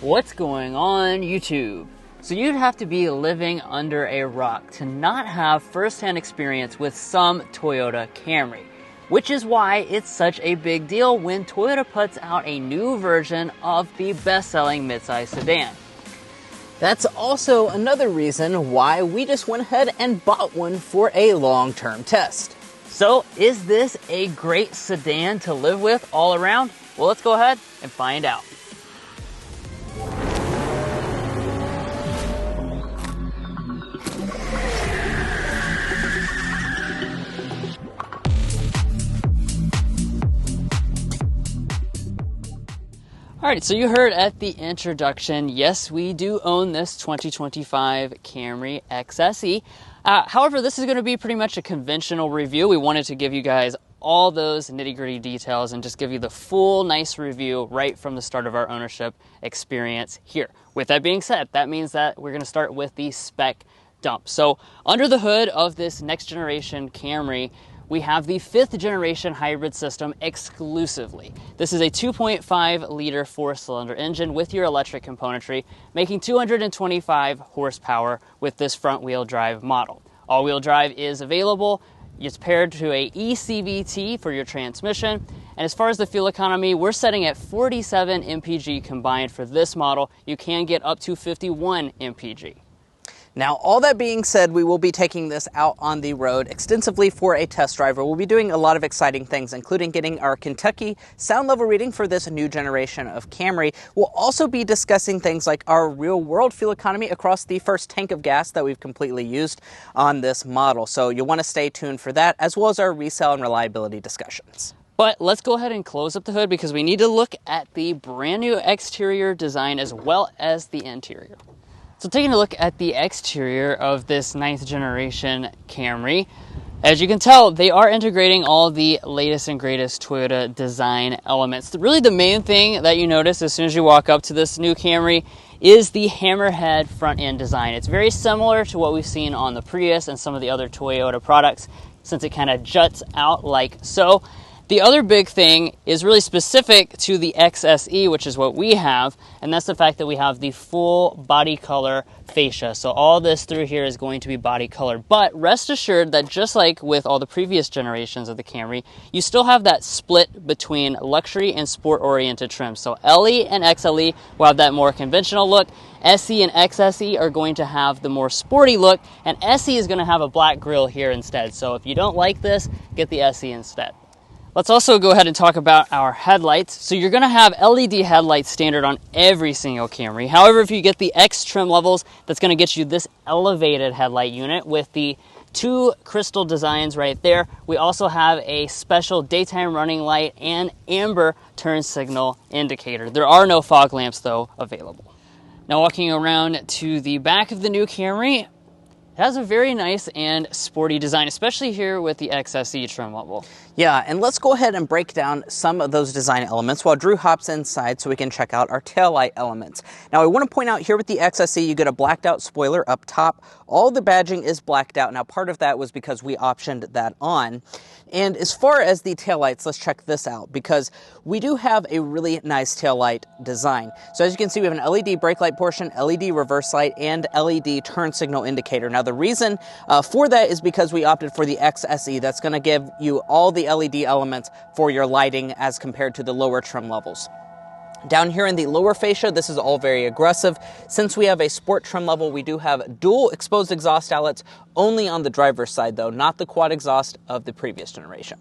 What's going on YouTube? So you'd have to be living under a rock to not have first-hand experience with some Toyota Camry, which is why it's such a big deal when Toyota puts out a new version of the best-selling midsize sedan. That's also another reason why we just went ahead and bought one for a long-term test. So is this a great sedan to live with all around? Well, let's go ahead and find out. Alright, so you heard at the introduction, yes, we do own this 2025 Camry XSE. However, this is going to be pretty much a conventional review. We wanted to give you guys all those nitty-gritty details and just give you the full nice review right from the start of our ownership experience here. With that being said, that means that we're going to start with the spec dump. So under the hood of this next generation Camry, we have the 5th generation hybrid system exclusively. This is a 2.5 liter 4-cylinder engine with your electric componentry, making 225 horsepower with this front wheel drive model. All-wheel drive is available. It's paired to a eCVT for your transmission. And as far as the fuel economy, we're setting at 47 mpg combined for this model. You can get up to 51 mpg. Now, all that being said, we will be taking this out on the road extensively for a test drive. We'll be doing a lot of exciting things, including getting our Kentucky sound level reading for this new generation of Camry. We'll also be discussing things like our real-world fuel economy across the first tank of gas that we've completely used on this model. So you'll want to stay tuned for that, as well as our resale and reliability discussions. But let's go ahead and close up the hood because we need to look at the brand new exterior design as well as the interior. So taking a look at the exterior of this 9th generation Camry, as you can tell, they are integrating all the latest and greatest Toyota design elements. Really the main thing that you notice as soon as you walk up to this new Camry is the hammerhead front end design. It's very similar to what we've seen on the Prius and some of the other Toyota products, since it kind of juts out like so. The other big thing is really specific to the XSE, which is what we have, and that's the fact that we have the full body color fascia. So all this through here is going to be body colored. But rest assured that just like with all the previous generations of the Camry, you still have that split between luxury and sport-oriented trims. So LE and XLE will have that more conventional look. SE and XSE are going to have the more sporty look, and SE is going to have a black grille here instead. So if you don't like this, get the SE instead. Let's also go ahead and talk about our headlights. So you're going to have LED headlights standard on every single Camry. However, if you get the X trim levels, that's going to get you this elevated headlight unit with the 2 crystal designs right there. We also have a special daytime running light and amber turn signal indicator. There are no fog lamps though available. Now walking around to the back of the new Camry, it has a very nice and sporty design, especially here with the XSE trim level. Yeah, and let's go ahead and break down some of those design elements while Drew hops inside so we can check out our taillight elements. Now, I want to point out here with the XSE, you get a blacked out spoiler up top. All the badging is blacked out. Now, part of that was because we optioned that on. And as far as the taillights, let's check this out because we do have a really nice taillight design. So as you can see, we have an LED brake light portion, LED reverse light, and LED turn signal indicator. Now, the reason for that is because we opted for the XSE. That's going to give you all the LED elements for your lighting as compared to the lower trim levels. Down here in the lower fascia, this is all very aggressive. Since we have a sport trim level, we do have dual exposed exhaust outlets only on the driver's side though, not the quad exhaust of the previous generation.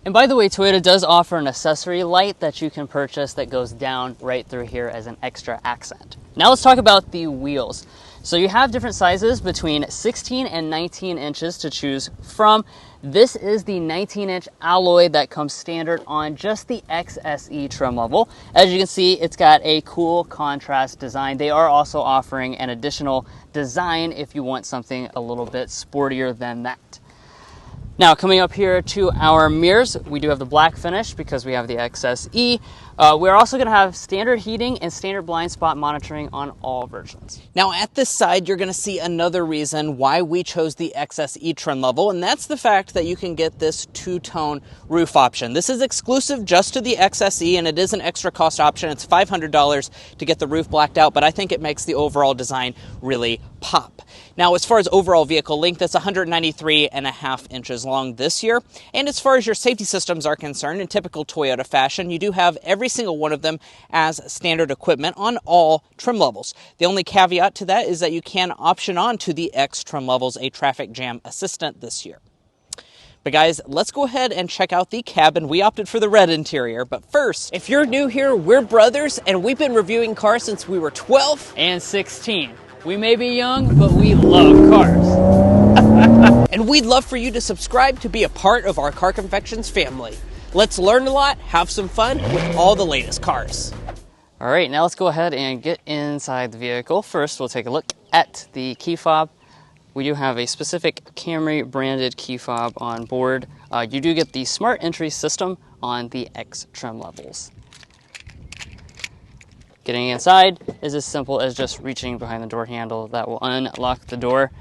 And by the way, Toyota does offer an accessory light that you can purchase that goes down right through here as an extra accent. Now let's talk about the wheels. So you have different sizes between 16 and 19 inches to choose from. This is the 19-inch alloy that comes standard on just the XSE trim level. As you can see, it's got a cool contrast design. They are also offering an additional design if you want something a little bit sportier than that. Now coming up here to our mirrors, we do have the black finish because we have the XSE, We're also going to have standard heating and standard blind spot monitoring on all versions. Now at this side, you're going to see another reason why we chose the XSE trim level, and that's the fact that you can get this two-tone roof option. This is exclusive just to the XSE, and it is an extra cost option. It's $500 to get the roof blacked out, but I think it makes the overall design really pop. Now, as far as overall vehicle length, it's 193.5 inches long this year. And as far as your safety systems are concerned, in typical Toyota fashion, you do have every single one of them as standard equipment on all trim levels. The only caveat to that is that you can option on to the X trim levels a traffic jam assistant this year. But guys, let's go ahead and check out the cabin. We opted for the red interior, but first, if you're new here, we're brothers, and we've been reviewing cars since we were 12 and 16. We may be young, but we love cars. And we'd love for you to subscribe to be a part of our Car Confections family. Let's learn a lot, have some fun with all the latest cars. All right, now let's go ahead and get inside the vehicle. First, we'll take a look at the key fob. We do have a specific Camry branded key fob on board. You do get the smart entry system on the X trim levels. Getting inside is as simple as just reaching behind the door handle. That will unlock the door.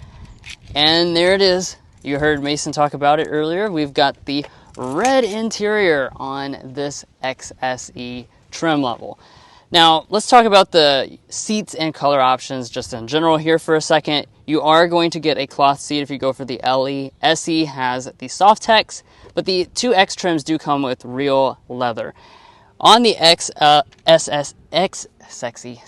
And there it is. You heard Mason talk about it earlier. We've got the red interior on this XSE trim level. Now, let's talk about the seats and color options just in general here for a second. You are going to get a cloth seat if you go for the LE. SE has the soft tex, but the two X trims do come with real leather. On the the sexy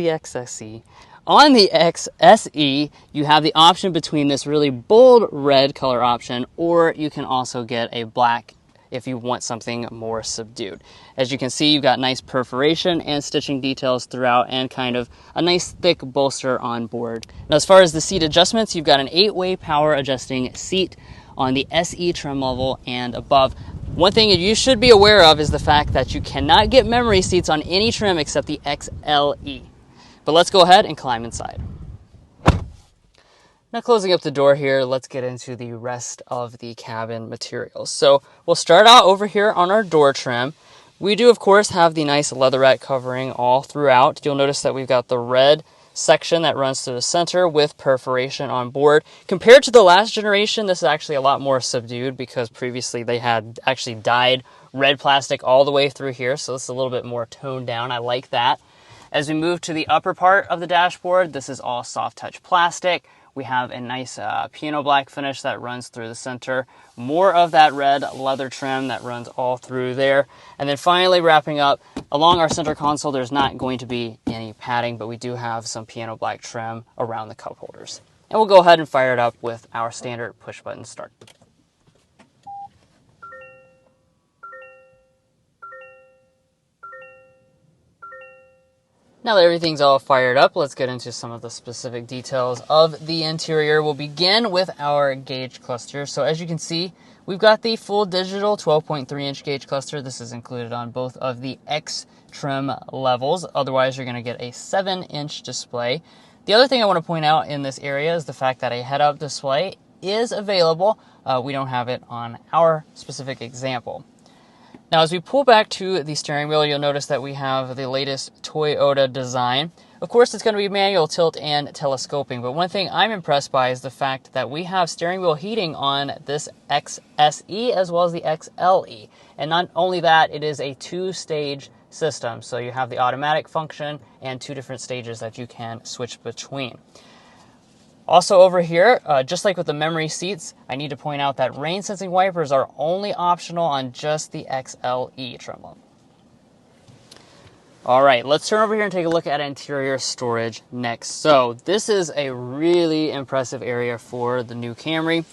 XSE. On the XSE, you have the option between this really bold red color option, or you can also get a black if you want something more subdued. As you can see, you've got nice perforation and stitching details throughout and kind of a nice thick bolster on board. Now, as far as the seat adjustments, you've got an 8-way power adjusting seat on the SE trim level and above. One thing you should be aware of is the fact that you cannot get memory seats on any trim except the XLE. But let's go ahead and climb inside. Now, closing up the door here, let's get into the rest of the cabin materials. So we'll start out over here on our door trim. We do, of course, have the nice leatherette covering all throughout. You'll notice that we've got the red section that runs through the center with perforation on board. Compared to the last generation, this is actually a lot more subdued because previously they had actually dyed red plastic all the way through here. So this is a little bit more toned down. I like that. As we move to the upper part of the dashboard, this is all soft touch plastic. We have a nice piano black finish that runs through the center. More of that red leather trim that runs all through there. And then finally wrapping up, along our center console, there's not going to be any padding, but we do have some piano black trim around the cup holders. And we'll go ahead and fire it up with our standard push button start. Now that everything's all fired up, let's get into some of the specific details of the interior. We'll begin with our gauge cluster. So as you can see, we've got the full digital 12.3-inch gauge cluster. This is included on both of the X trim levels. Otherwise, you're going to get a 7-inch display. The other thing I want to point out in this area is the fact that a head-up display is available. We don't have it on our specific example. Now, as we pull back to the steering wheel, you'll notice that we have the latest Toyota design. Of course, it's going to be manual tilt and telescoping, but one thing I'm impressed by is the fact that we have steering wheel heating on this XSE as well as the XLE. And not only that, it is a 2-stage system, so you have the automatic function and 2 different stages that you can switch between. Also over here, just like with the memory seats, I need to point out that rain sensing wipers are only optional on just the XLE trim level. All right, let's turn over here and take a look at interior storage next. So this is a really impressive area for the new Camry.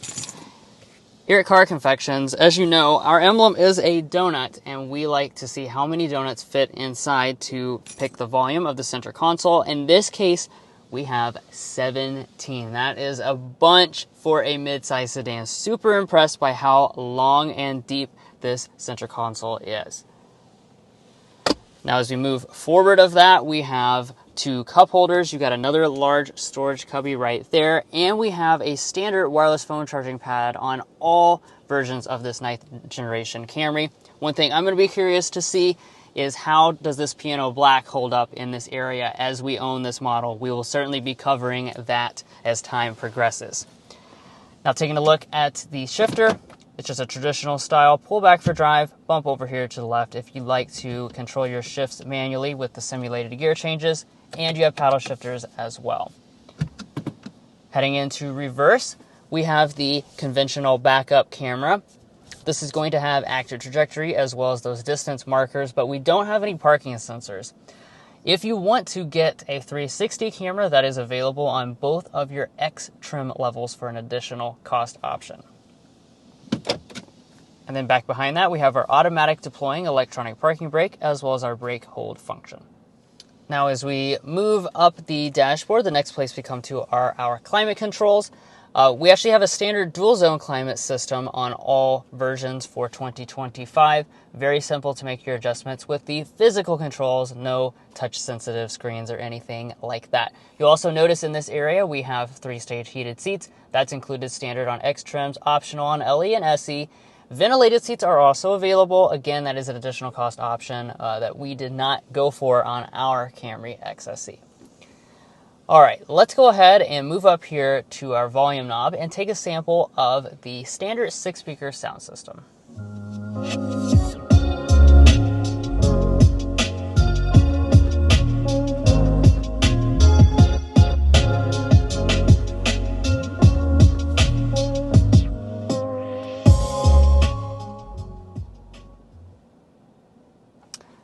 Here at Car Confections, as you know, our emblem is a donut, and we like to see how many donuts fit inside to pick the volume of the center console. In this case, we have 17. That is a bunch for a mid-size sedan. Super impressed by how long and deep this center console is. Now, as we move forward of that, we have 2 cup holders. You've got another large storage cubby right there. And we have a standard wireless phone charging pad on all versions of this 9th generation Camry. One thing I'm going to be curious to see is how does this piano black hold up in this area as we own this model. We will certainly be covering that as time progresses. Now taking a look at the shifter, it's just a traditional style pull back for drive, bump over here to the left if you like to control your shifts manually with the simulated gear changes, and you have paddle shifters as well. Heading into reverse, we have the conventional backup camera. This is going to have active trajectory as well as those distance markers, but we don't have any parking sensors. If you want to get a 360 camera, that is available on both of your X trim levels for an additional cost option. And then back behind that, we have our automatic deploying electronic parking brake as well as our brake hold function. Now as we move up the dashboard, the next place we come to are our climate controls. We actually have a standard dual zone climate system on all versions for 2025. Very simple to make your adjustments with the physical controls, no touch sensitive screens or anything like that. You'll also notice in this area we have 3-stage heated seats. That's included standard on X trims, optional on LE and SE. Ventilated seats are also available. Again, that is an additional cost option that we did not go for on our Camry XSE. All right, let's go ahead and move up here to our volume knob and take a sample of the standard 6-speaker sound system.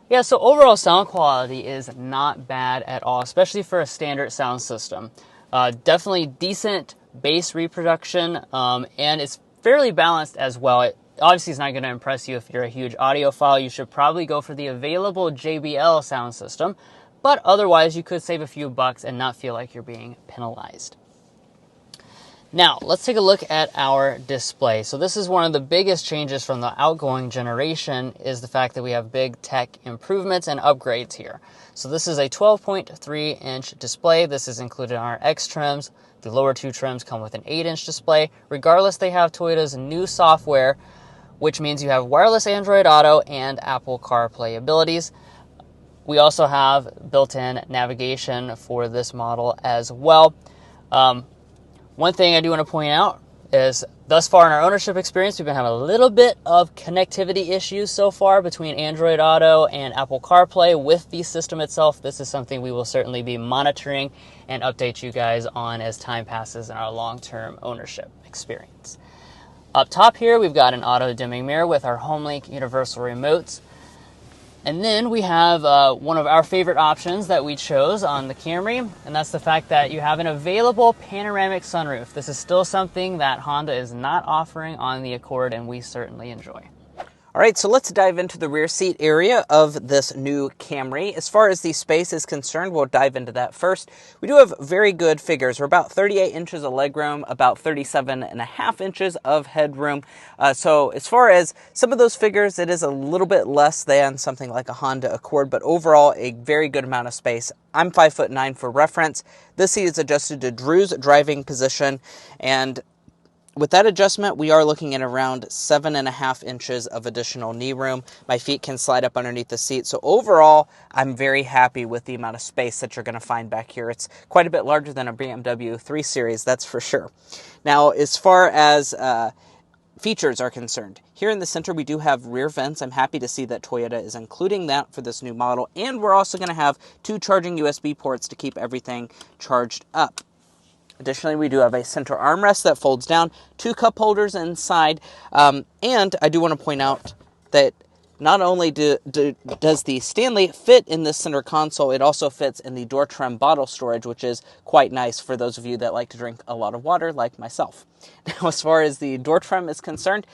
Yeah, so overall sound quality is not bad at all, especially for a standard sound system. Definitely decent bass reproduction, and it's fairly balanced as well. It obviously is not going to impress you if you're a huge audiophile. You should probably go for the available JBL sound system, but otherwise you could save a few bucks and not feel like you're being penalized. Now, let's take a look at our display. So this is one of the biggest changes from the outgoing generation is the fact that we have big tech improvements and upgrades here. So this is a 12.3-inch display. This is included in our X trims. The lower two trims come with an 8-inch display. Regardless, they have Toyota's new software, which means you have wireless Android Auto and Apple CarPlay abilities. We also have built-in navigation for this model as well. One thing I do want to point out is thus far in our ownership experience, we've been having a little bit of connectivity issues so far between Android Auto and Apple CarPlay with the system itself. This is something we will certainly be monitoring and update you guys on as time passes in our long-term ownership experience. Up top here, we've got an auto-dimming mirror with our HomeLink universal remotes. And then we have one of our favorite options that we chose on the Camry, and that's the fact that you have an available panoramic sunroof. This is still something that Honda is not offering on the Accord, and we certainly enjoy. All right, so let's dive into the rear seat area of this new Camry. As far as the space is concerned, we'll dive into that first. We do have very good figures. We're about 38 inches of legroom, about 37.5 inches of headroom. So as far as some of those figures, it is a little bit less than something like a Honda Accord, but overall a very good amount of space. I'm 5'9" for reference. This seat is adjusted to Drew's driving position, and with that adjustment, we are looking at around 7.5 inches of additional knee room. My feet can slide up underneath the seat. So overall, I'm very happy with the amount of space that you're going to find back here. It's quite a bit larger than a BMW 3 Series, that's for sure. Now, as far as features are concerned, here in the center, we do have rear vents. I'm happy to see that Toyota is including that for this new model. And we're also going to have 2 charging USB ports to keep everything charged up. Additionally, we do have a center armrest that folds down, 2 cup holders inside, and I do want to point out that not only does the Stanley fit in this center console, it also fits in the door trim bottle storage, which is quite nice for those of you that like to drink a lot of water like myself. Now, as far as the door trim is concerned,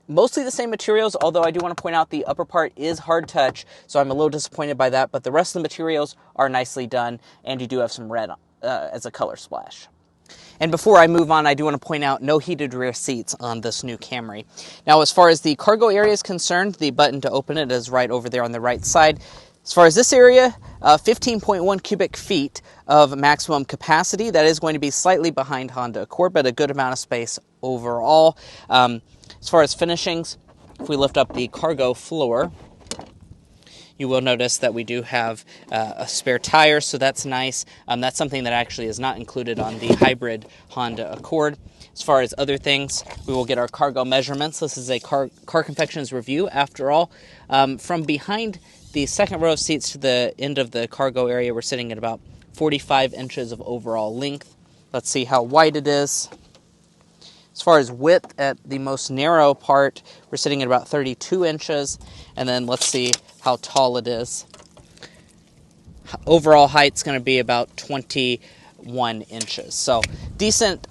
mostly the same materials, although I do want to point out the upper part is hard touch, so I'm a little disappointed by that, but the rest of the materials are nicely done, and you do have some red as a color splash. And before I move on, I do want to point out no heated rear seats on this new Camry. Now, as far as the cargo area is concerned, the button to open it is right over there on the right side. As far as this area, 15.1 cubic feet of maximum capacity. That is going to be slightly behind Honda Accord, but a good amount of space overall. As far as finishings, If we lift up the cargo floor, you will notice that we do have a spare tire, so that's nice. That's something that actually is not included on the hybrid Honda Accord. As far as other things, we will get our cargo measurements. This is a car Confections review, after all. From behind the second row of seats to the end of the cargo area, we're sitting at about 45 inches of overall length. Let's see how wide it is. As far as width, at the most narrow part, we're sitting at about 32 inches. And then let's see how tall it is. Overall height's going to be about 21 inches. So decent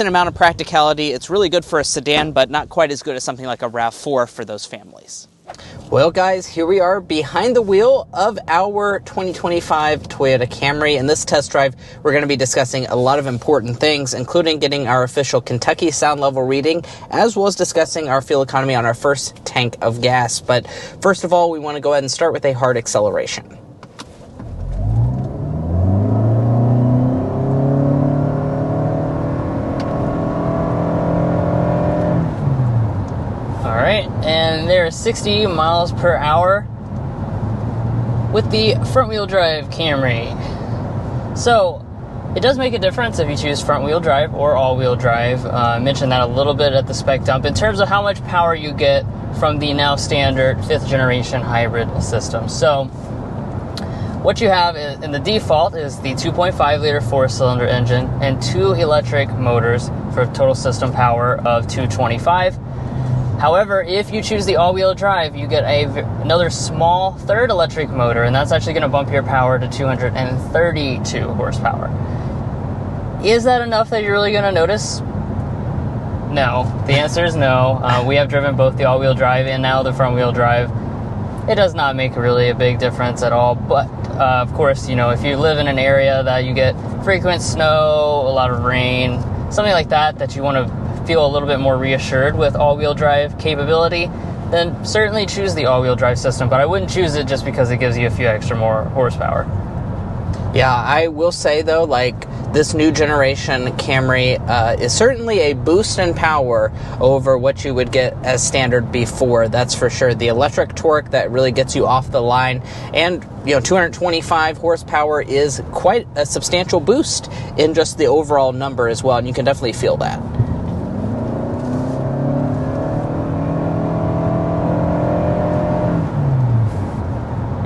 amount of practicality. It's really good for a sedan, but not quite as good as something like a RAV4 for those families. Well, guys, here we are behind the wheel of our 2025 Toyota Camry. In this test drive, we're going to be discussing a lot of important things, including getting our official Kentucky sound level reading, as well as discussing our fuel economy on our first tank of gas. But first of all, we want to go ahead and start with a hard acceleration. And they're 60 miles per hour with the front-wheel drive Camry. So it does make a difference if you choose front-wheel drive or all-wheel drive. I mentioned that a little bit at the spec dump in terms of how much power you get from the now standard 5th generation hybrid system. So what you have in the default is the 2.5 liter 4-cylinder engine and 2 electric motors for a total system power of 225. However, if you choose the all-wheel drive, you get another small third electric motor, and that's actually going to bump your power to 232 horsepower. Is that enough that you're really going to notice? No. The answer is no. We have driven both the all-wheel drive and now the front-wheel drive. It does not make really a big difference at all, but of course, if you live in an area that you get frequent snow, a lot of rain, something like that you want to feel a little bit more reassured with all-wheel drive capability, then certainly choose the all-wheel drive system, but I wouldn't choose it just because it gives you a few extra more horsepower. Yeah, I will say though, this new generation Camry is certainly a boost in power over what you would get as standard before. That's for sure. The electric torque that really gets you off the line, and 225 horsepower is quite a substantial boost in just the overall number as well, and you can definitely feel that.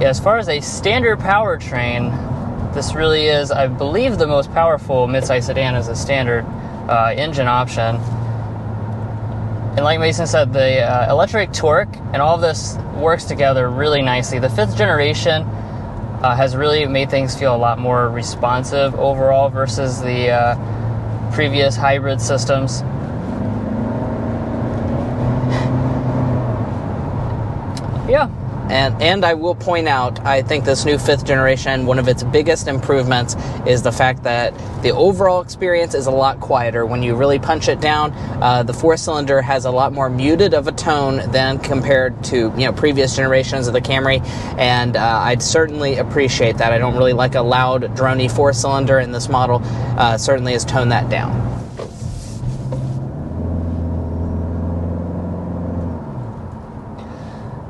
Yeah, as far as a standard powertrain, this really is, I believe, the most powerful midsize sedan as a standard engine option. And like Mason said, the electric torque and all of this works together really nicely. The 5th generation has really made things feel a lot more responsive overall versus the previous hybrid systems. Yeah. And I will point out, I think this new 5th generation, one of its biggest improvements is the fact that the overall experience is a lot quieter. When you really punch it down, the 4-cylinder has a lot more muted of a tone than compared to previous generations of the Camry, and I'd certainly appreciate that. I don't really like a loud, droney 4-cylinder, and this model certainly has toned that down.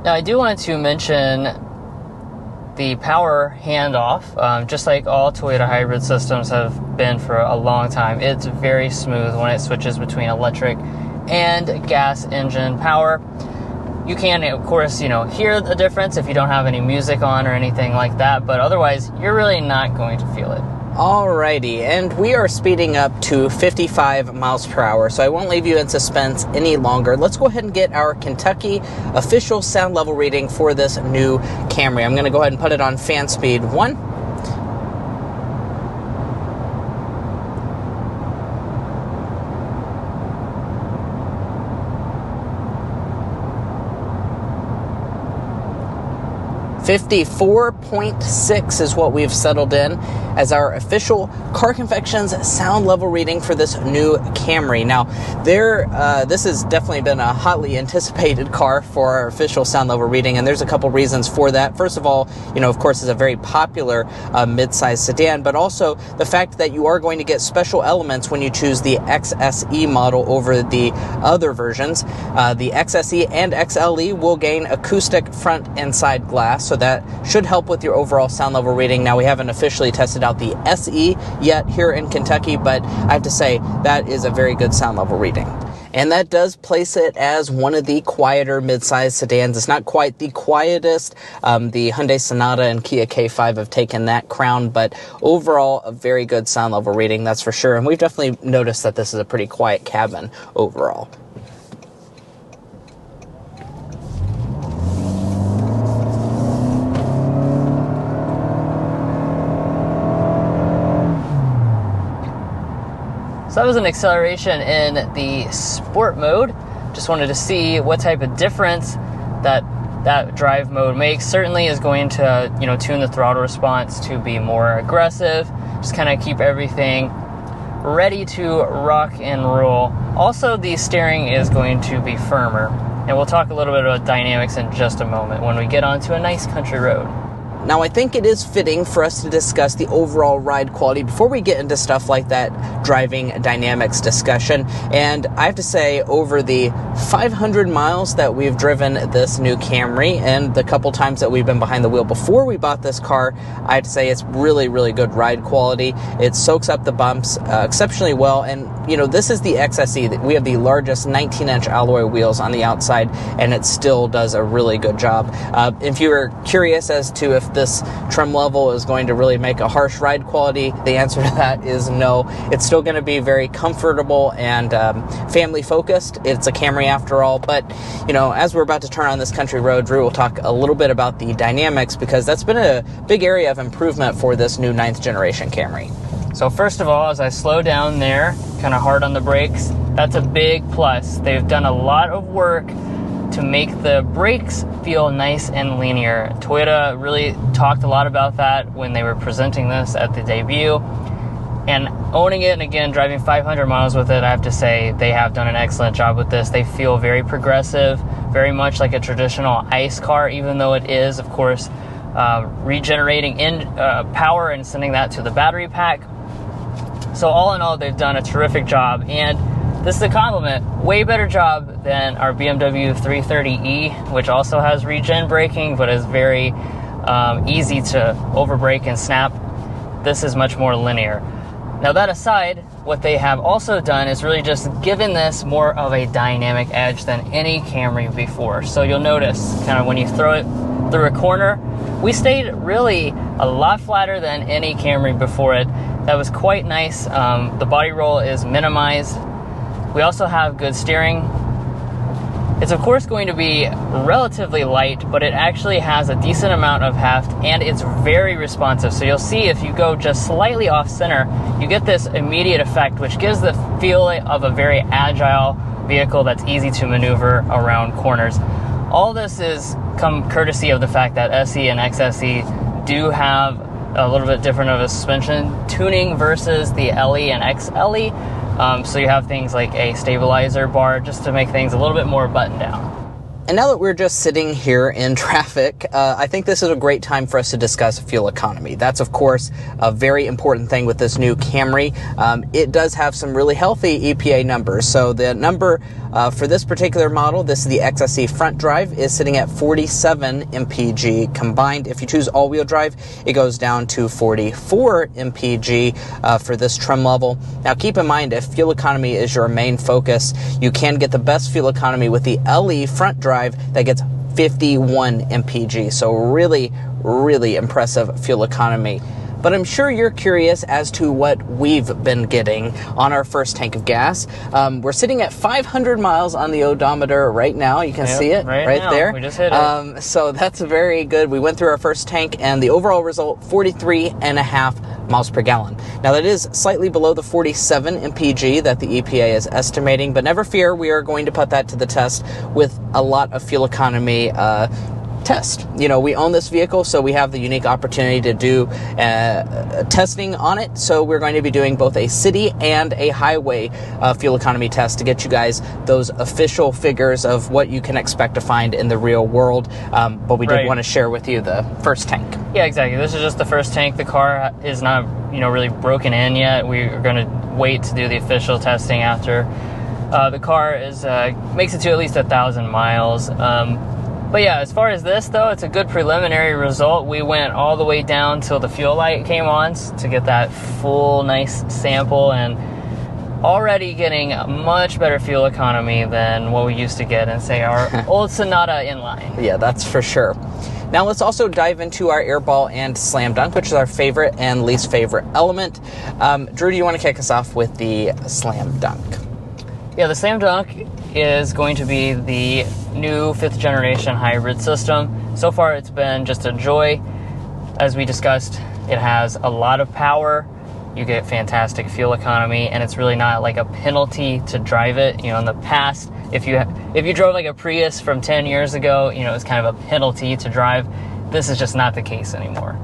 Now, I do want to mention the power handoff. Just like all Toyota hybrid systems have been for a long time, it's very smooth when it switches between electric and gas engine power. You can, of course, hear the difference if you don't have any music on or anything like that, but otherwise, you're really not going to feel it. Alrighty, and we are speeding up to 55 miles per hour, so I won't leave you in suspense any longer. Let's go ahead and get our Kentucky official sound level reading for this new Camry. I'm going to go ahead and put it on fan speed 1. 54.6 is what we've settled in as our official Car Confections sound level reading for this new Camry. Now, this has definitely been a hotly anticipated car for our official sound level reading, and there's a couple reasons for that. First of all, of course, it's a very popular mid-size sedan, but also the fact that you are going to get special elements when you choose the XSE model over the other versions. The XSE and XLE will gain acoustic front and side glass, so that should help with your overall sound level reading. Now, we haven't officially tested out the SE yet here in Kentucky, but I have to say that is a very good sound level reading. And that does place it as one of the quieter mid-size sedans. It's not quite the quietest. The Hyundai Sonata and Kia K5 have taken that crown, but overall, a very good sound level reading, that's for sure. And we've definitely noticed that this is a pretty quiet cabin overall. So that was an acceleration in the sport mode. Just wanted to see what type of difference that drive mode makes. Certainly is going to, tune the throttle response to be more aggressive. Just kind of keep everything ready to rock and roll. Also, the steering is going to be firmer. And we'll talk a little bit about dynamics in just a moment when we get onto a nice country road. Now, I think it is fitting for us to discuss the overall ride quality before we get into stuff like that driving dynamics discussion. And I have to say, over the 500 miles that we've driven this new Camry and the couple times that we've been behind the wheel before we bought this car, I have to say it's really, really good ride quality. It soaks up the bumps exceptionally well. And, this is the XSE. We have the largest 19-inch alloy wheels on the outside, and it still does a really good job. If you were curious as to if this trim level is going to really make a harsh ride quality, the answer to that is no. It's still going to be very comfortable and family focused. It's a Camry after all, but as we're about to turn on this country road, Drew will talk a little bit about the dynamics, because that's been a big area of improvement for this new 9th generation Camry. So first of all, as I slow down there, kind of hard on the brakes, that's a big plus. They've done a lot of work to make the brakes feel nice and linear. Toyota really talked a lot about that when they were presenting this at the debut. And owning it, and again, driving 500 miles with it, I have to say they have done an excellent job with this. They feel very progressive, very much like a traditional ICE car, even though it is, of course, regenerating power and sending that to the battery pack. So all in all, they've done a terrific job. And this is a compliment. Way better job than our BMW 330e, which also has regen braking, but is very easy to overbrake and snap. This is much more linear. Now, that aside, what they have also done is really just given this more of a dynamic edge than any Camry before. So you'll notice kind of when you throw it through a corner, we stayed really a lot flatter than any Camry before it. That was quite nice. The body roll is minimized. We also have good steering. It's of course going to be relatively light, but it actually has a decent amount of heft, and it's very responsive. So you'll see if you go just slightly off center, you get this immediate effect, which gives the feel of a very agile vehicle that's easy to maneuver around corners. All this is come courtesy of the fact that SE and XSE do have a little bit different of a suspension tuning versus the LE and XLE. So you have things like a stabilizer bar just to make things a little bit more buttoned down. And now that we're just sitting here in traffic, I think this is a great time for us to discuss fuel economy. That's, of course, a very important thing with this new Camry. It does have some really healthy EPA numbers. So the number for this particular model, this is the XSE front drive, is sitting at 47 mpg combined. If you choose all-wheel drive, it goes down to 44 mpg for this trim level. Now, keep in mind, if fuel economy is your main focus, you can get the best fuel economy with the LE front drive that gets 51 mpg. So really, really impressive fuel economy. But I'm sure you're curious as to what we've been getting on our first tank of gas. We're sitting at 500 miles on the odometer right now. You can see it right there. We just hit it. So that's very good. We went through our first tank, and the overall result, 43.5 miles per gallon. Now, that is slightly below the 47 mpg that the EPA is estimating, but never fear, we are going to put that to the test with a lot of fuel economy test. You know, we own this vehicle, so we have the unique opportunity to do testing on it. So we're going to be doing both a city and a highway fuel economy test to get you guys those official figures of what you can expect to find in the real world. But we did want to share with you the first tank. Yeah, exactly. This is just the first tank. The car is not, really broken in yet. We're going to wait to do the official testing after. The car makes it to at least 1,000 miles. But yeah, as far as this though, it's a good preliminary result. We went all the way down till the fuel light came on to get that full nice sample, and already getting a much better fuel economy than what we used to get in, say, our old Sonata inline. Yeah, that's for sure. Now let's also dive into our airball and slam dunk, which is our favorite and least favorite element. Drew, do you want to kick us off with the slam dunk? Yeah, the slam dunk is going to be the new 5th generation hybrid system. So far it's been just a joy. As we discussed, it has a lot of power. You get fantastic fuel economy, and it's really not like a penalty to drive it. In the past, if you drove like a Prius from 10 years ago, it was kind of a penalty to drive. This is just not the case anymore.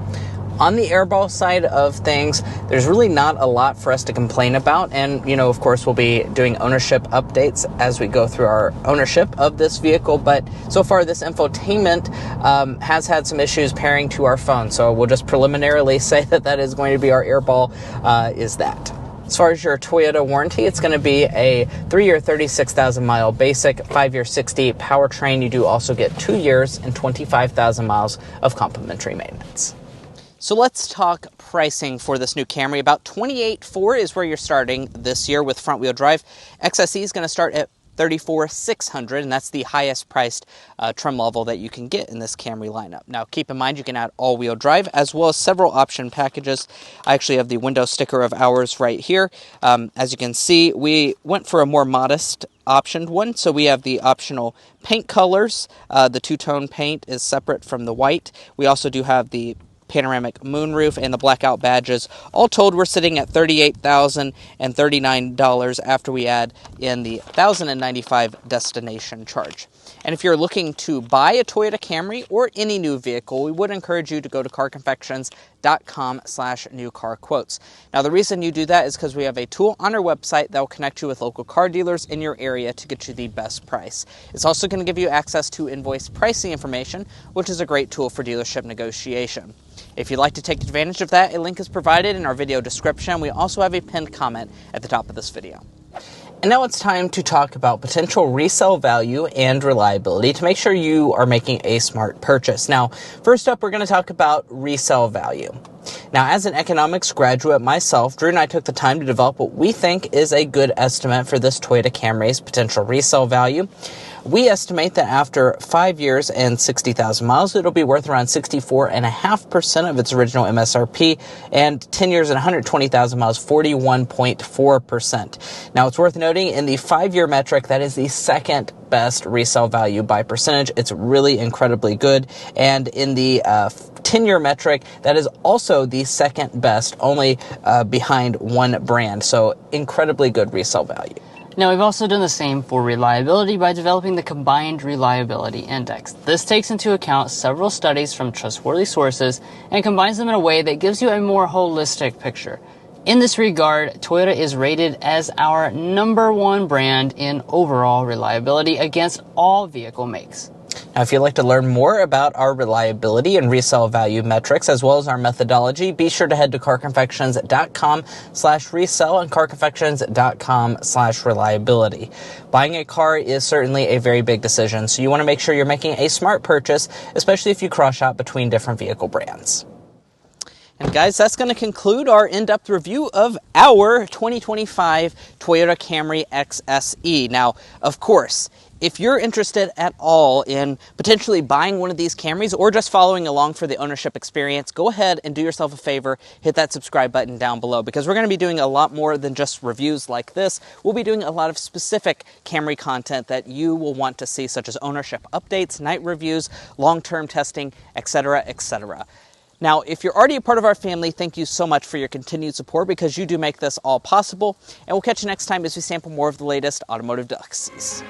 On the airball side of things, there's really not a lot for us to complain about. And, of course, we'll be doing ownership updates as we go through our ownership of this vehicle. But so far, this infotainment has had some issues pairing to our phone. So we'll just preliminarily say that is going to be our airball, is that. As far as your Toyota warranty, it's going to be a 3-year, 36,000 mile basic, 5-year, 60 powertrain. You do also get 2 years and 25,000 miles of complimentary maintenance. So let's talk pricing for this new Camry. About $28,400 is where you're starting this year with front-wheel drive. XSE is going to start at $34,600, and that's the highest priced trim level that you can get in this Camry lineup. Now, keep in mind you can add all-wheel drive as well as several option packages. I actually have the window sticker of ours right here. As you can see, we went for a more modest optioned one, so we have the optional paint colors. The two-tone paint is separate from the white. We also do have the panoramic moonroof and the blackout badges. All told, we're sitting at $38,039 after we add in the $1,095 destination charge. And if you're looking to buy a Toyota Camry or any new vehicle, we would encourage you to go to carconfections.com/newcarquotes. Now, the reason you do that is because we have a tool on our website that will connect you with local car dealers in your area to get you the best price. It's also going to give you access to invoice pricing information, which is a great tool for dealership negotiation. If you'd like to take advantage of that, a link is provided in our video description. We also have a pinned comment at the top of this video. And now it's time to talk about potential resale value and reliability to make sure you are making a smart purchase. Now, first up, we're going to talk about resale value. Now, as an economics graduate myself, Drew and I took the time to develop what we think is a good estimate for this Toyota Camry's potential resale value. We estimate that after 5 years and 60,000 miles, it'll be worth around 64.5% of its original MSRP, and 10 years and 120,000 miles, 41.4%. Now, it's worth noting in the 5-year metric, that is the second best resale value by percentage. It's really incredibly good. And in the 10-year metric, that is also the second best, only behind one brand. So incredibly good resale value. Now, we've also done the same for reliability by developing the Combined Reliability Index. This takes into account several studies from trustworthy sources and combines them in a way that gives you a more holistic picture. In this regard, Toyota is rated as our #1 brand in overall reliability against all vehicle makes. Now, if you'd like to learn more about our reliability and resale value metrics, as well as our methodology, be sure to head to carconfections.com/resale and carconfections.com/reliability. Buying a car is certainly a very big decision, so you want to make sure you're making a smart purchase, especially if you cross-shop between different vehicle brands. And guys, that's going to conclude our in-depth review of our 2025 Toyota Camry XSE. Now, of course, if you're interested at all in potentially buying one of these Camrys or just following along for the ownership experience, go ahead and do yourself a favor, hit that subscribe button down below, because we're going to be doing a lot more than just reviews like this. We'll be doing a lot of specific Camry content that you will want to see, such as ownership updates, night reviews, long-term testing, etc., etc. Now, if you're already a part of our family, thank you so much for your continued support, because you do make this all possible. And we'll catch you next time as we sample more of the latest automotive delicacies.